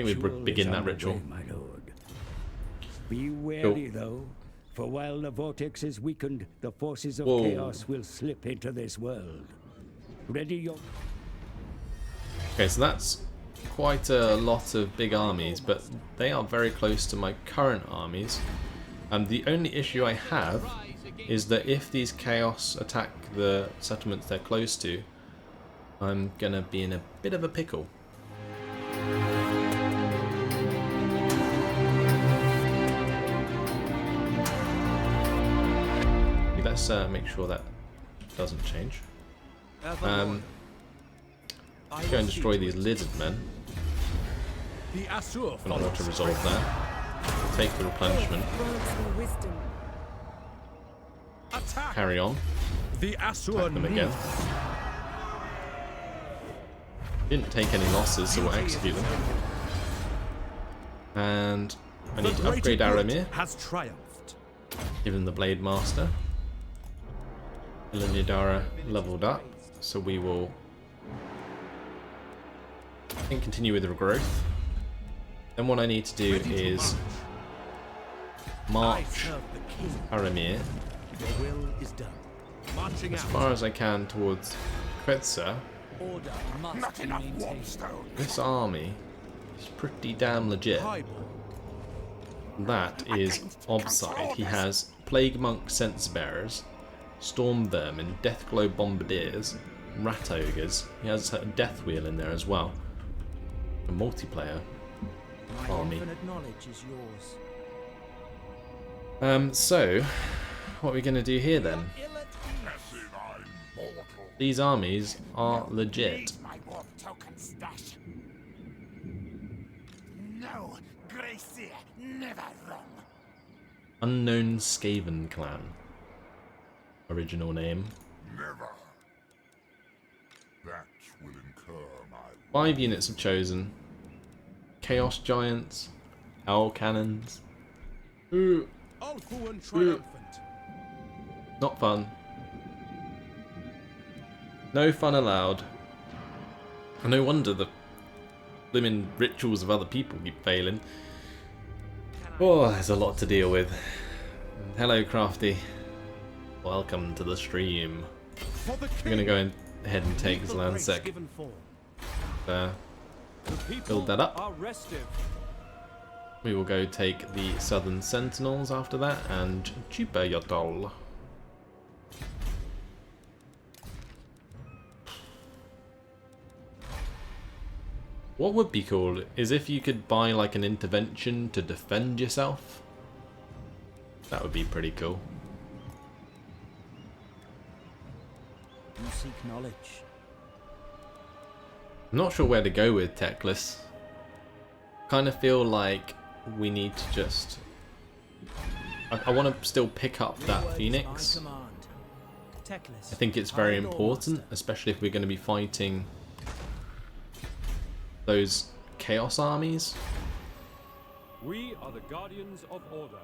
think we begin that ritual. My lord. Be wary though, for while the vortex is weakened, the forces of chaos will slip into this world. Ready your... Okay, so that's quite a lot of big armies, but they are very close to my current armies. And the only issue I have is that if these chaos attack the settlements they're close to, I'm gonna be in a bit of a pickle. Let's make sure that doesn't change. Go and destroy these lizard men. We're not going to resolve that. Take the replenishment. Carry on. Attack them again. Didn't take any losses, so we'll execute them. And I need to upgrade Aramir. Give him the Blade Master. Ilinidara leveled up, so we will, I think, continue with the growth. Then what I need to do is march Aramir as far as I can towards Quetzal. This army is pretty damn legit. That is Obside. He has Plague Monk Sense Bearers, Storm Vermin, Deathglow Bombardiers, Rat Ogres. He has a Death Wheel in there as well. A multiplayer army. So, what are we going to do here then? These armies are legit. Unknown Skaven Clan. Original name. Never. That will incur my 5 units have chosen. Chaos Giants. Owl Cannons. Not fun. No fun allowed. And no wonder the blimmin' rituals of other people keep failing. Oh, there's a lot to deal with. Hello, Crafty. Welcome to the stream. We're gonna go ahead and take Zlansek. Build that up. We will go take the Southern Sentinels after that and Chupa Yotol. What would be cool is if you could buy like an intervention to defend yourself. That would be pretty cool. You seek knowledge. I'm not sure where to go with Teclis. Kind of feel like we need to just... I want to still pick up that Phoenix. I think it's very important, especially if we're going to be fighting those Chaos armies. We are the guardians of order.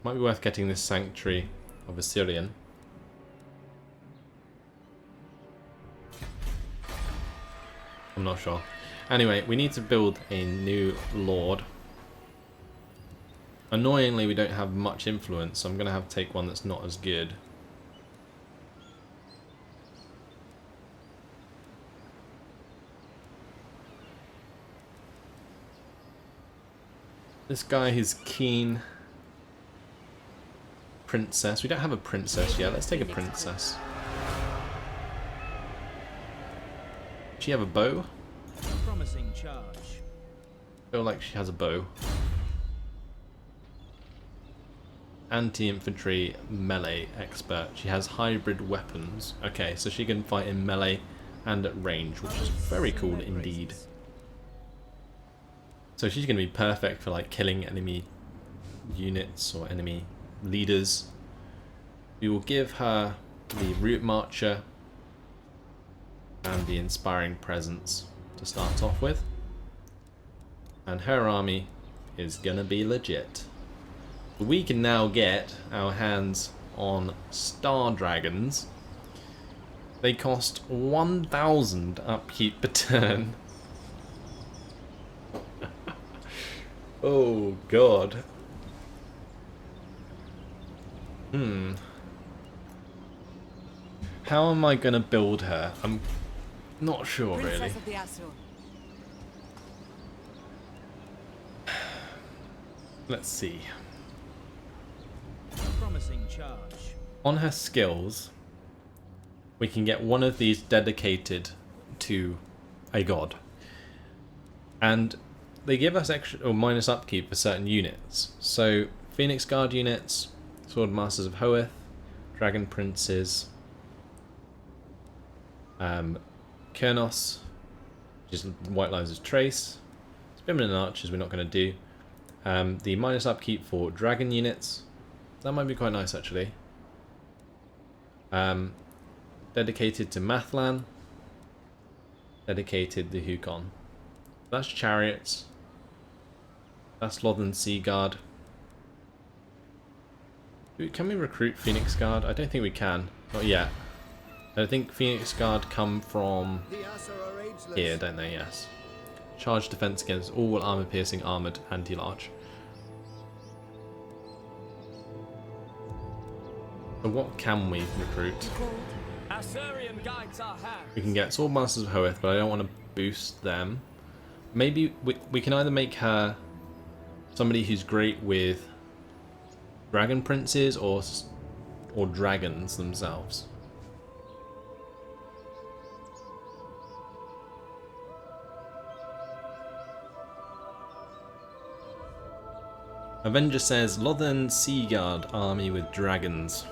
Might be worth getting this Sanctuary of Assyrian. I'm not sure. Anyway, we need to build a new Lord. Annoyingly, we don't have much influence, so I'm going to have to take one that's not as good. This guy is keen. Princess. We don't have a princess yet. Let's take a princess. Does she have a bow? Promising charge. I feel like she has a bow. Anti-infantry melee expert. She has hybrid weapons. Okay, so she can fight in melee and at range, which is very cool indeed. So she's going to be perfect for like killing enemy units or enemy leaders. We will give her the Root Marcher and the Inspiring Presence to start off with. And her army is going to be legit. We can now get our hands on Star Dragons. They cost 1,000 upkeep per turn. Oh god. How am I gonna build her? I'm not sure really. Princess of the Asur. Let's see. Promising charge. On her skills, we can get one of these dedicated to a god. And they give us extra or minus upkeep for certain units. So Phoenix Guard units, Sword Masters of Hoeth, Dragon Princes, Kernos, which is White Lines of Trace, Spearmen and Archers we're not going to do. The minus upkeep for Dragon units, that might be quite nice actually. Dedicated to Mathlan, dedicated to Hukon. That's Chariots. That's Lothern Sea Guard. Can we recruit Phoenix Guard? I don't think we can. Not yet. I think Phoenix Guard come from here, don't they? Yes. Charge defense against all armor-piercing, armored, anti-large. So what can we recruit? We can get Sword Masters of Hoeth, but I don't want to boost them. Maybe we can either make her somebody who's great with Dragon Princes or dragons themselves. Avenger says Lothern Sea Guard army with dragons.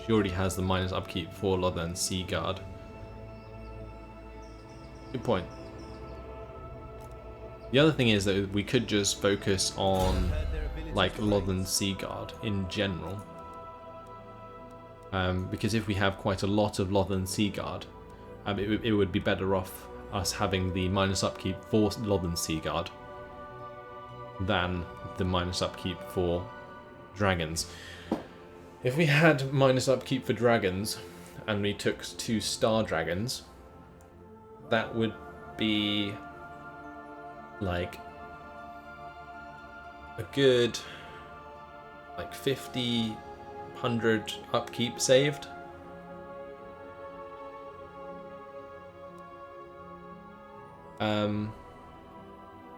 She already has the minus upkeep for Lothern Sea Guard. Good point. The other thing is that we could just focus on like Lothern Sea Guard in general. Because if we have quite a lot of Lothern Sea Guard, it would be better off us having the minus upkeep for Lothern Sea Guard than the minus upkeep for dragons. If we had minus upkeep for dragons and we took 2 star dragons, that would be like a good like 50, 100 upkeep saved.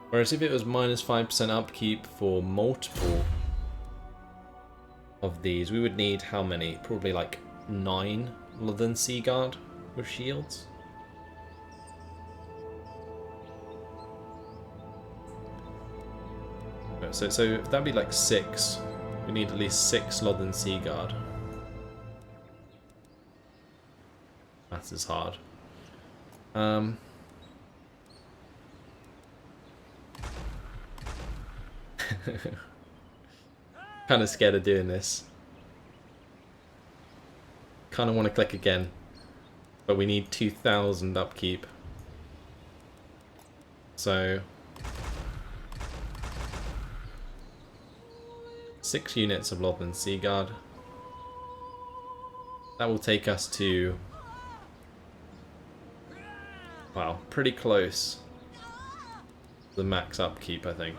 Whereas if it was minus 5% upkeep for multiple of these, we would need how many? Probably like 9 Lothern Sea Guard with shields. So that'd be like 6. We need at least 6 Lothern Sea Guard. That is hard. Kind of scared of doing this. Kind of want to click again, but we need 2,000 upkeep. So 6 units of Lothern Sea Guard. That will take us to, wow, pretty close to the max upkeep, I think.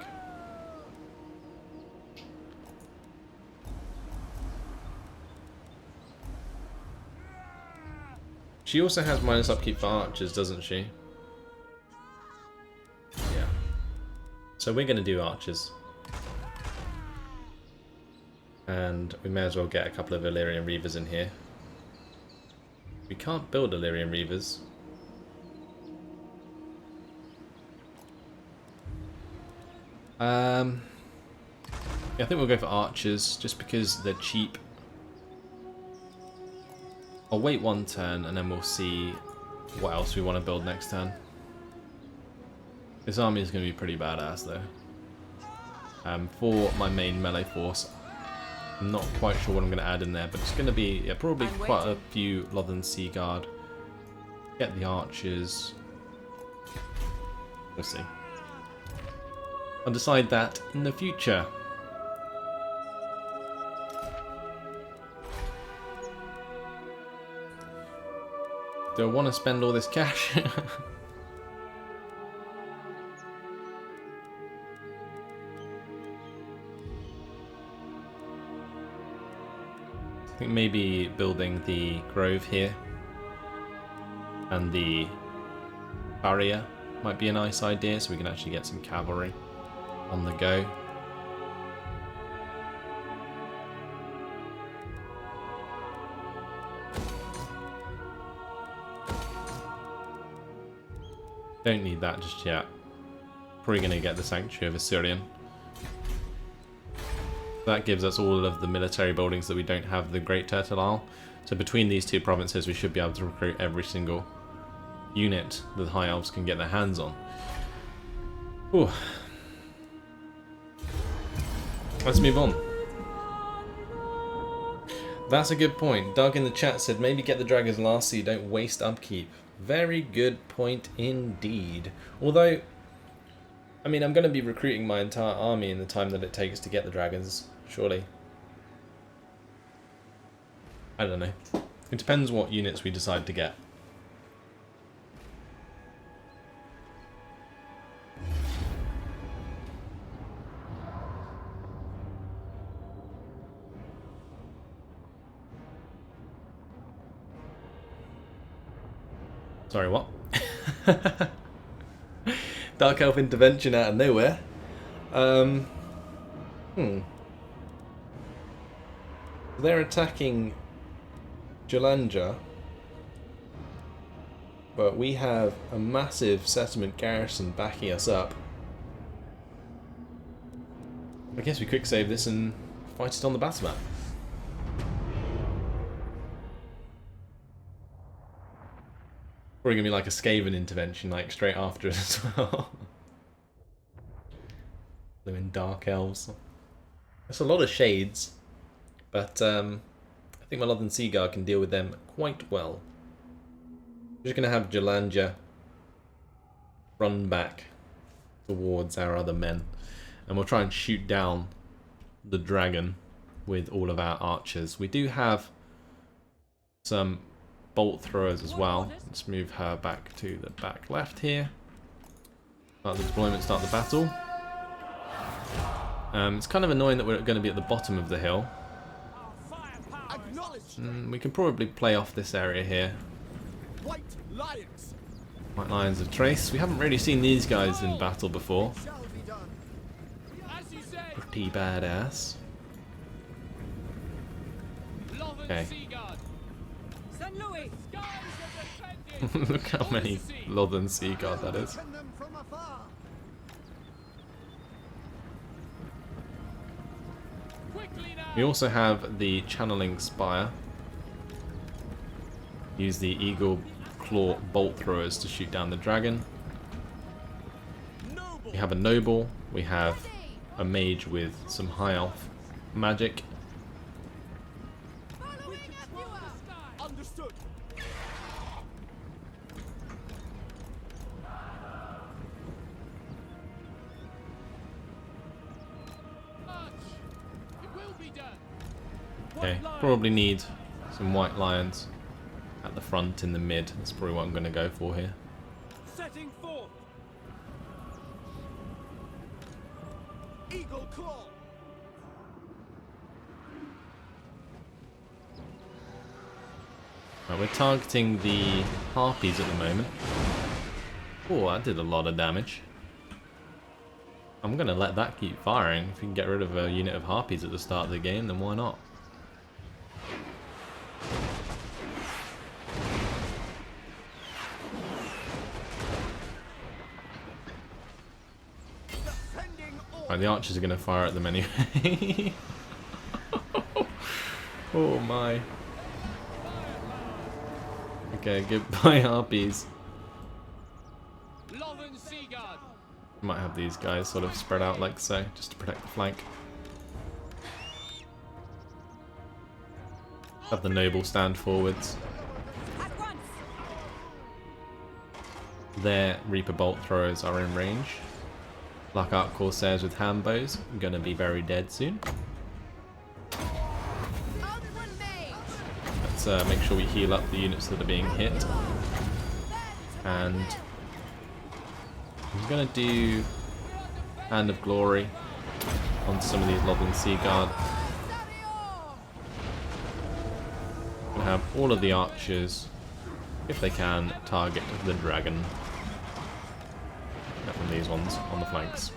She also has minus upkeep for archers, doesn't she? Yeah. So we're going to do archers. And we may as well get a couple of Illyrian Reavers in here. We can't build Illyrian Reavers. Yeah, I think we'll go for archers, just because they're cheap. I'll wait 1 turn and then we'll see what else we want to build next turn. This army is going to be pretty badass though. For my main melee force, I'm not quite sure what I'm going to add in there, but it's going to be probably quite a few Lothern Sea Guard. Get the archers. We'll see. I'll decide that in the future. Do I want to spend all this cash? I think maybe building the grove here and the barrier might be a nice idea, so we can actually get some cavalry on the go. Don't need that just yet. Probably going to get the Sanctuary of Assyrian. That gives us all of the military buildings that we don't have the Great Turtle Isle. So between these two provinces we should be able to recruit every single unit that the High Elves can get their hands on. Ooh. Let's move on. That's a good point. Doug in the chat said maybe get the dragons last so you don't waste upkeep. Very good point indeed. Although, I mean, I'm going to be recruiting my entire army in the time that it takes to get the dragons, surely. I don't know. It depends what units we decide to get. Sorry, what? Dark Elf intervention out of nowhere. They're attacking Jalanja, but we have a massive settlement garrison backing us up. I guess we quick save this and fight it on the battle map. Probably gonna be like a Skaven intervention, like straight after it as well. They're in Dark Elves. That's a lot of shades, but I think my Northern Sea Guard can deal with them quite well. We're just gonna have Jalanja run back towards our other men, and we'll try and shoot down the dragon with all of our archers. We do have some bolt throwers as well. Let's move her back to the back left here. Start the deployment, start the battle. It's kind of annoying that we're going to be at the bottom of the hill. We can probably play off this area here. White Lions of Trace. We haven't really seen these guys in battle before. Pretty badass. Okay. Look how many Northern Sea Guard that is. We also have the Channeling Spire. Use the Eagle Claw Bolt Throwers to shoot down the dragon. We have a Noble. We have a Mage with some High Elf magic. Okay, probably need some White Lions at the front in the mid. That's probably what I'm going to go for here. Setting forth. Eagle Claw. Right, we're targeting the Harpies at the moment. Oh, that did a lot of damage. I'm going to let that keep firing. If we can get rid of a unit of Harpies at the start of the game, then why not? Right, the archers are going to fire at them anyway. Oh my. Okay, goodbye Harpies. Might have these guys sort of spread out like so, just to protect the flank. Have the Noble stand forwards. Their Reaper Bolt Throwers are in range. Black Ark Corsairs with hand bows are going to be very dead soon. Let's make sure we heal up the units that are being hit. And I'm going to do Hand of Glory on some of these Lothern Sea Guard. I'm going to have all of the archers, if they can, target the dragon. From these ones on the flanks.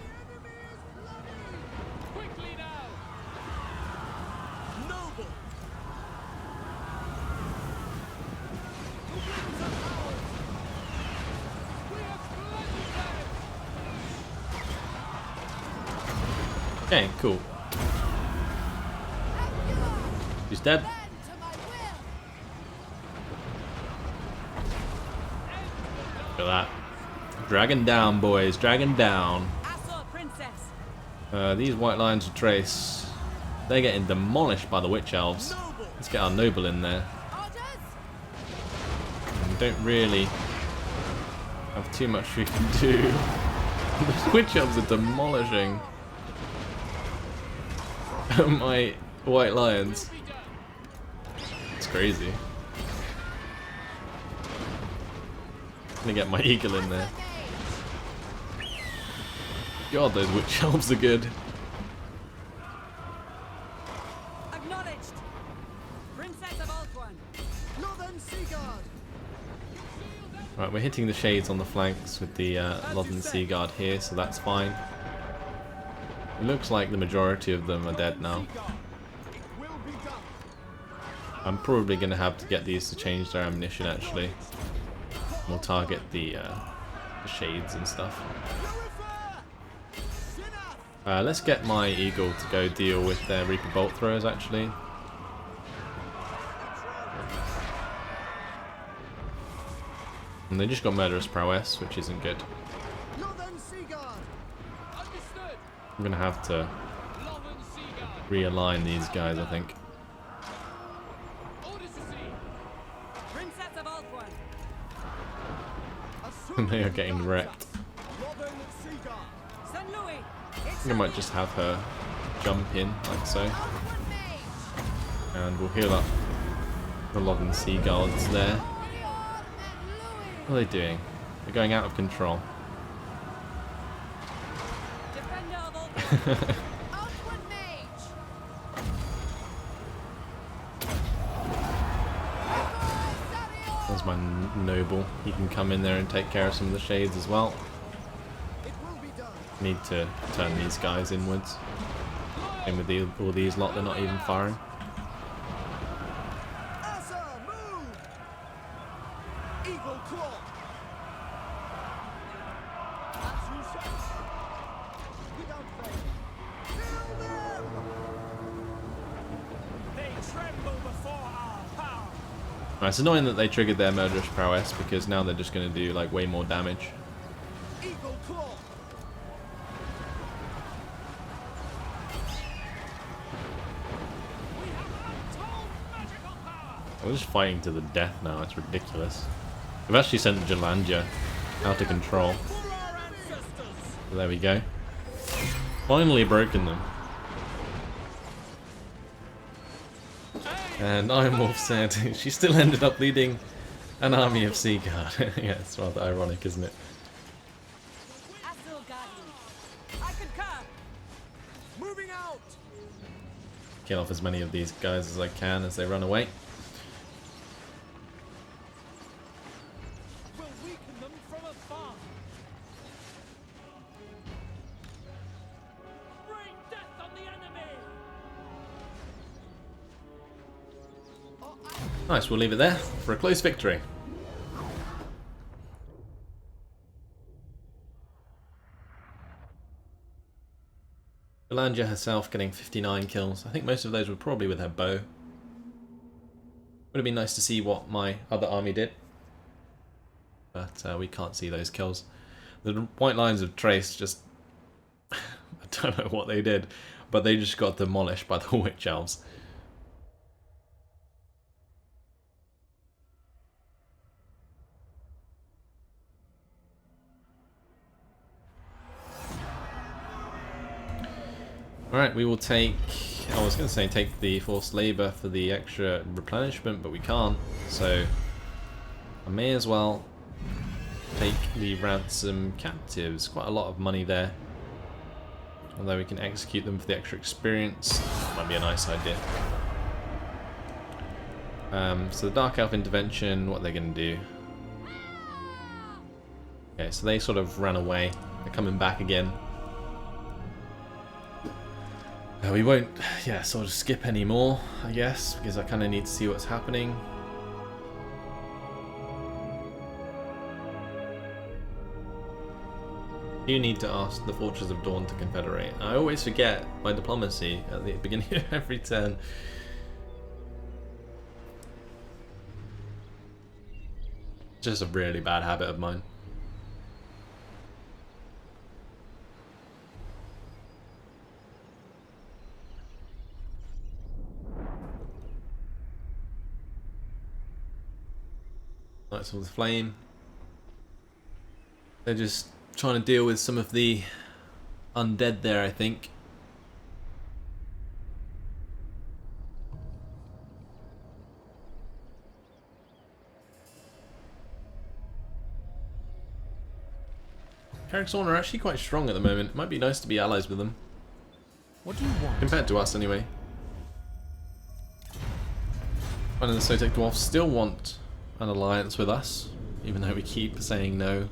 Okay, cool. He's dead. Look at that. Dragon down, boys. Dragon down. These white lions of Trace, they're getting demolished by the Witch Elves. Let's get our noble in there. We don't really have too much we can do. The Witch Elves are demolishing my white lions. It's crazy. I'm gonna get my eagle in there. God, those Witch Elves are good. Acknowledged. Princess of Alquan. Northern Sea Guard. Right, we're hitting the shades on the flanks with the Lothern Sea Guard here, so that's fine. It looks like the majority of them are dead now. I'm probably going to have to get these to change their ammunition actually. We'll target the shades and stuff. Let's get my eagle to go deal with their Reaper bolt throwers actually. And they just got murderous prowess, which isn't good. I'm gonna have to realign these guys, I think. They are getting wrecked. I think I might just have her jump in, like so. And we'll heal up the Lothern Sea Guards there. What are they doing? They're going out of control. There's my noble. He can come in there and take care of some of the shades as well. Need to turn these guys inwards. In with all these lot, they're not even firing. Right, it's annoying that they triggered their murderous prowess because now they're just going to do like way more damage. We're just fighting to the death now, it's ridiculous. We've actually sent Jalandia out of control. So there we go. Finally broken them. And Iron Wolf said she still ended up leading an army of Sea Guard. Yeah, it's rather ironic, isn't it? Kill off as many of these guys as I can as they run away. Nice, we'll leave it there for a close victory. Jalandia herself getting 59 kills. I think most of those were probably with her bow. Would have been nice to see what my other army did. But we can't see those kills. The White Lions of Trace just... I don't know what they did, but they just got demolished by the Witch Elves. Alright, we will take, I was going to say take the forced labour for the extra replenishment, but we can't, so I may as well take the ransom captives. Quite a lot of money there. Although we can execute them for the extra experience. Might be a nice idea. So the Dark Elf intervention, what are they going to do? Okay, so they sort of ran away. They're coming back again. We won't, sort of skip any more, I guess, because I kind of need to see what's happening. You need to ask the Fortress of Dawn to confederate. I always forget my diplomacy at the beginning of every turn. Just a really bad habit of mine. Lights of the Flame. They're just trying to deal with some of the undead there, I think. Carrick's are actually quite strong at the moment. It might be nice to be allies with them. What do you want? Compared to us, anyway. One of the Sotek Dwarfs still want an alliance with us, even though we keep saying no.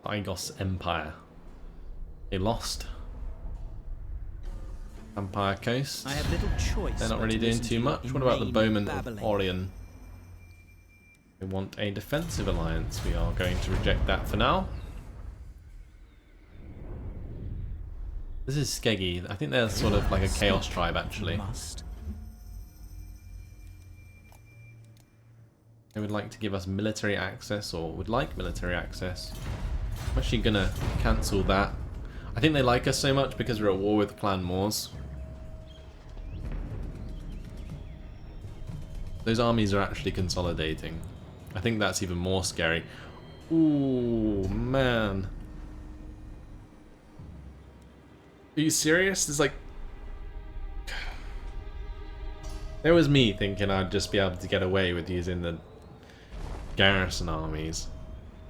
Igos Empire. They lost. Empire Coast. I have little choice. They're not really doing too much. What about the Bowmen of Orion? They want a defensive alliance. We are going to reject that for now. This is Skeggy. I think they're sort of like a chaos tribe, actually. They would like to give us military access, or would like military access. I'm actually gonna cancel that. I think they like us so much because we're at war with Clan Moors. Those armies are actually consolidating. I think that's even more scary. Ooh, man. Are you serious? There's like... There was me thinking I'd just be able to get away with using the garrison armies.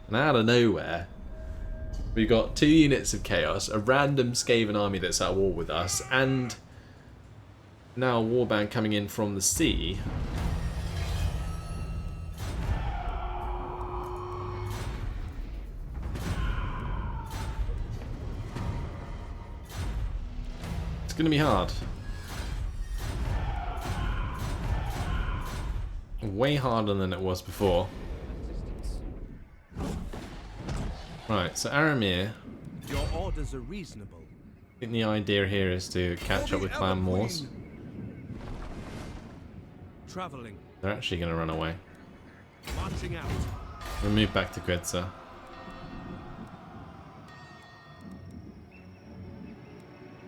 And out of nowhere, we've got 2 units of chaos, a random Skaven army that's at war with us, and now a warband coming in from the sea. It's gonna be hard. Way harder than it was before. Right, so Aramir. Your orders are reasonable. I think the idea here is to catch up with Clan Moors. Traveling. They're actually going to run away. Marching out. We'll move back to Quetzal.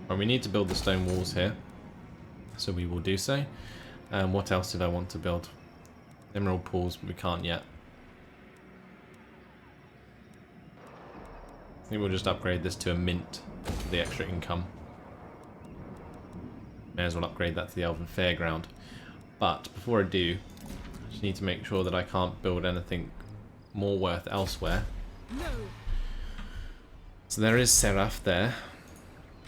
Right, we need to build the stone walls here, so we will do so. What else did I want to build? Emerald pools, but we can't yet. I think we'll just upgrade this to a mint for the extra income. May as well upgrade that to the Elven Fairground. But before I do, I just need to make sure that I can't build anything more worth elsewhere. No. So there is Seraph there.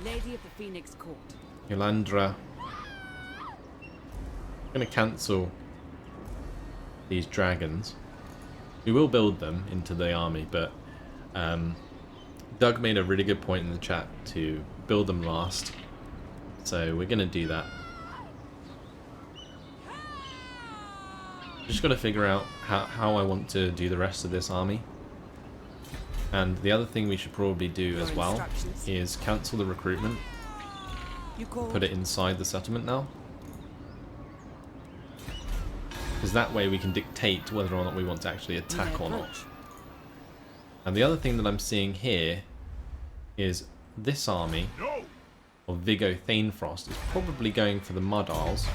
Lady of the Phoenix Court. Yolandra. I'm going to cancel these dragons. We will build them into the army, but Doug made a really good point in the chat to build them last. So we're going to do that. Just got to figure out how I want to do the rest of this army. And the other thing we should probably do as well is cancel the recruitment. Put it inside the settlement now. Because that way we can dictate whether or not we want to actually attack or not. And the other thing that I'm seeing here is this army of Viggo Thanefrost is probably going for the Mud Isles.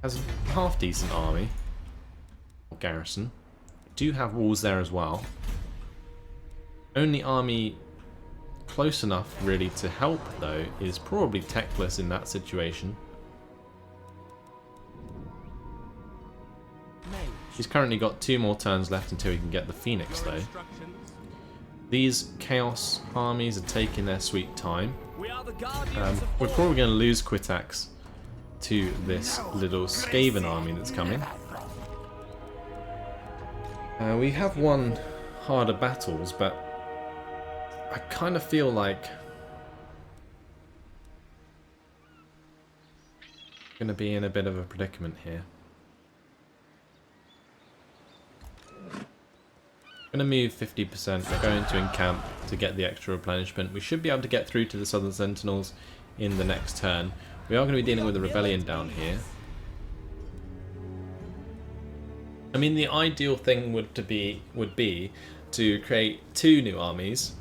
Has a half decent army or garrison. do have walls there as well. Only army close enough really to help though is probably Teclis in that situation. He's currently got 2 more turns left until he can get the Phoenix though. These Chaos armies are taking their sweet time. We're probably going to lose Quitax to this little Skaven army that's coming. We have won harder battles, but I kind of feel like I'm going to be in a bit of a predicament here. I'm going to move 50%, we're going to encamp to get the extra replenishment. We should be able to get through to the Southern Sentinels in the next turn. We are going to be dealing with a rebellion down here. I mean, the ideal thing would be to create 2 new armies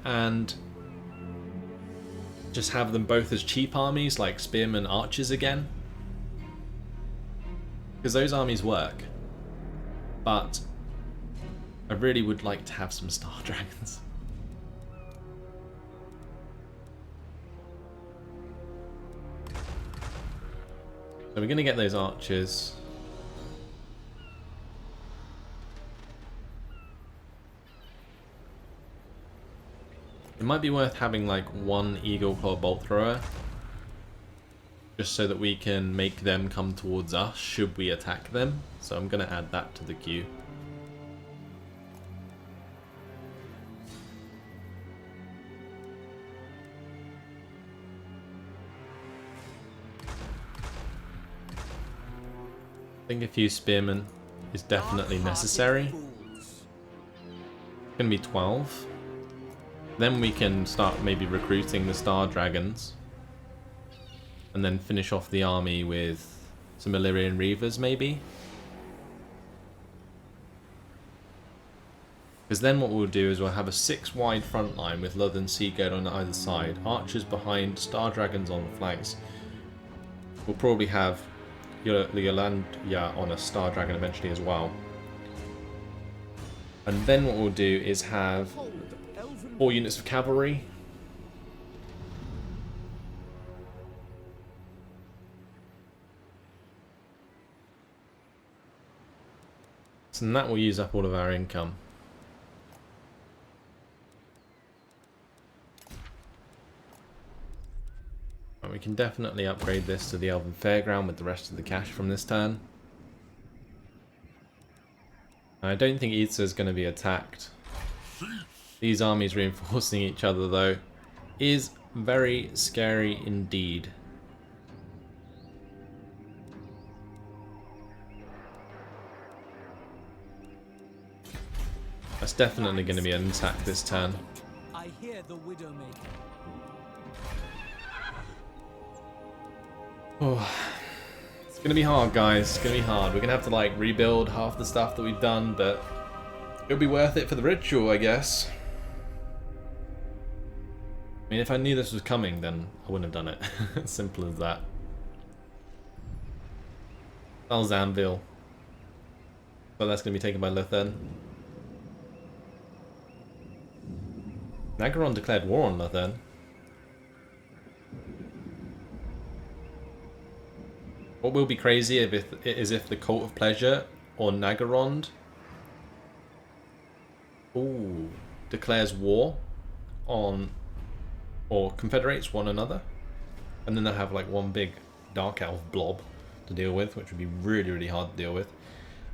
and just have them both as cheap armies like spearmen, archers again. Because those armies work. But I really would like to have some Star Dragons. So we're going to get those archers. It might be worth having like 1 Eagle Claw Bolt Thrower. Just so that we can make them come towards us should we attack them. So I'm going to add that to the queue. I think a few spearmen is definitely necessary. It's going to be 12. Then we can start maybe recruiting the Star Dragons. And then finish off the army with some Illyrian Reavers maybe. Because then what we'll do is we'll have a 6 wide front line with Lothern Seaguard on either side. Archers behind, Star Dragons on the flanks. We'll probably have Yolanda on a Star Dragon eventually as well. And then what we'll do is have 4 units of cavalry. So that will use up all of our income. We can definitely upgrade this to the Elven Fairground with the rest of the cash from this turn. I don't think Idsa is going to be attacked. These armies reinforcing each other though is very scary indeed. That's definitely going to be an attack this turn. I hear the Widowmaker. Oh, it's going to be hard, guys. It's going to be hard. We're going to have to like rebuild half the stuff that we've done, but it'll be worth it for the ritual, I guess. I mean, if I knew this was coming, then I wouldn't have done it. Simple as that. Anvil. But that's going to be taken by Lothan. Nagaron declared war on Lothan. What will be crazy is if the Cult of Pleasure or Nagarond declares war on or confederates one another, and then they'll have like one big Dark Elf blob to deal with, which would be really, really hard to deal with.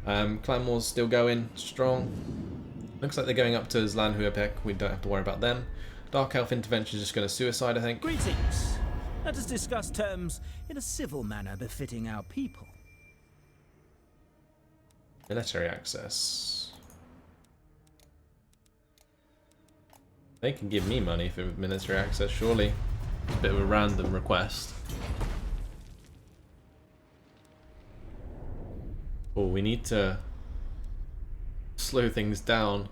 Clan Wars still going strong. Looks like they're going up to Zlanhuapek. We don't have to worry about them. Dark Elf intervention is just going to suicide, I think. Greetings. Let us discuss terms in a civil manner befitting our people. Military access. They can give me money for military access, surely. It's a bit of a random request. Oh, we need to slow things down.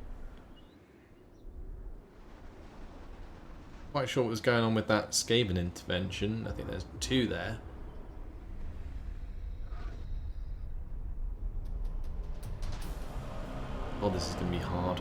Quite sure what was going on with that Skaven intervention. I think there's 2 there. this is going to be hard.